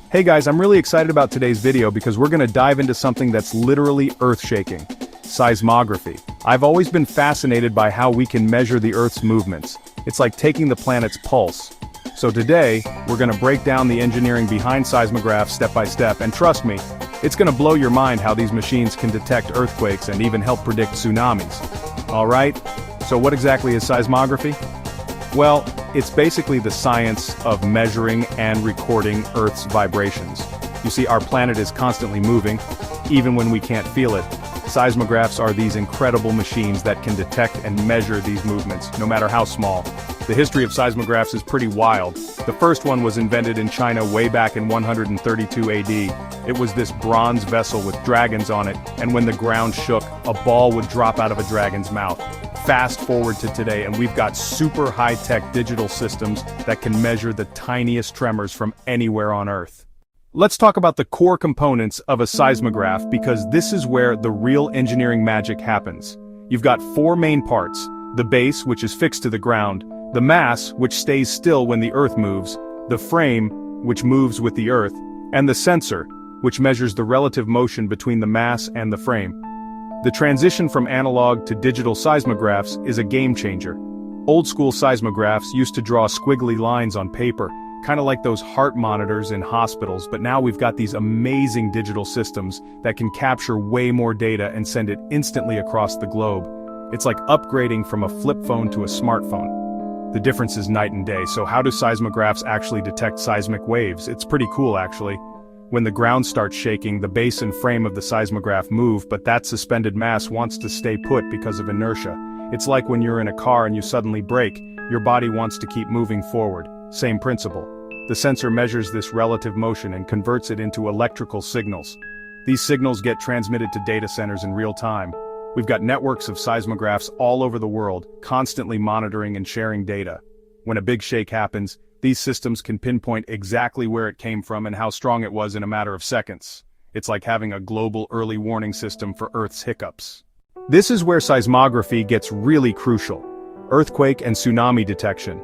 Hey guys, I'm really excited about today's video because we're gonna dive into something that's literally earth-shaking. Seismography. I've always been fascinated by how we can measure the Earth's movements. It's like taking the planet's pulse. So today, we're gonna break down the engineering behind seismographs step by step, and trust me, it's gonna blow your mind how these machines can detect earthquakes and even help predict tsunamis. Alright, so what exactly is seismography? Well, it's basically the science of measuring and recording Earth's vibrations. You see, our planet is constantly moving, even when we can't feel it. Seismographs are these incredible machines that can detect and measure these movements, no matter how small. The history of seismographs is pretty wild. The first one was invented in China way back in 132 AD. It was this bronze vessel with dragons on it, and when the ground shook, a ball would drop out of a dragon's mouth. Fast forward to today, and we've got super high-tech digital systems that can measure the tiniest tremors from anywhere on Earth. Let's talk about the core components of a seismograph, because this is where the real engineering magic happens. You've got four main parts: the base, which is fixed to the ground; the mass, which stays still when the Earth moves; the frame, which moves with the Earth; and the sensor, which measures the relative motion between the mass and the frame. The transition from analog to digital seismographs is a game changer. Old-school seismographs used to draw squiggly lines on paper, kind of like those heart monitors in hospitals, but now we've got these amazing digital systems that can capture way more data and send it instantly across the globe. It's like upgrading from a flip phone to a smartphone. The difference is night and day. So how do seismographs actually detect seismic waves? It's pretty cool, actually. When the ground starts shaking, the base and frame of the seismograph move, but that suspended mass wants to stay put because of inertia. It's like when you're in a car and you suddenly brake, your body wants to keep moving forward. Same principle. The sensor measures this relative motion and converts it into electrical signals. These signals get transmitted to data centers in real time. We've got networks of seismographs all over the world, constantly monitoring and sharing data. When a big shake happens, these systems can pinpoint exactly where it came from and how strong it was in a matter of seconds. It's like having a global early warning system for Earth's hiccups. This is where seismography gets really crucial: earthquake and tsunami detection.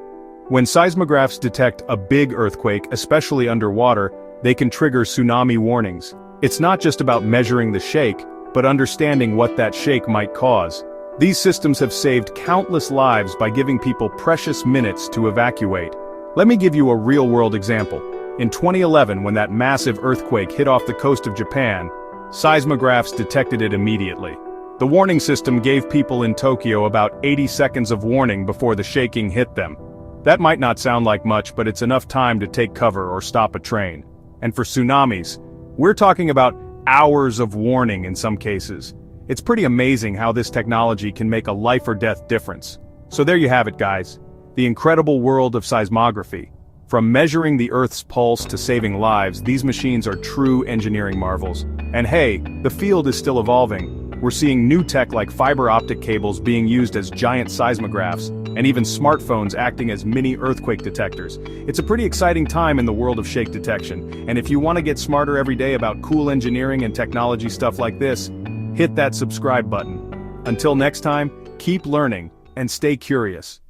When seismographs detect a big earthquake, especially underwater, they can trigger tsunami warnings. It's not just about measuring the shake, but understanding what that shake might cause. These systems have saved countless lives by giving people precious minutes to evacuate. Let me give you a real-world example. In 2011, when that massive earthquake hit off the coast of Japan, seismographs detected it immediately. The warning system gave people in Tokyo about 80 seconds of warning before the shaking hit them. That might not sound like much, but it's enough time to take cover or stop a train. And for tsunamis, we're talking about hours of warning in some cases. It's pretty amazing how this technology can make a life-or-death difference. So there you have it, guys. The incredible world of seismography. From measuring the Earth's pulse to saving lives, these machines are true engineering marvels. And hey, the field is still evolving. We're seeing new tech like fiber optic cables being used as giant seismographs, and even smartphones acting as mini earthquake detectors. It's a pretty exciting time in the world of shake detection, and if you want to get smarter every day about cool engineering and technology stuff like this, hit that subscribe button. Until next time, keep learning and stay curious.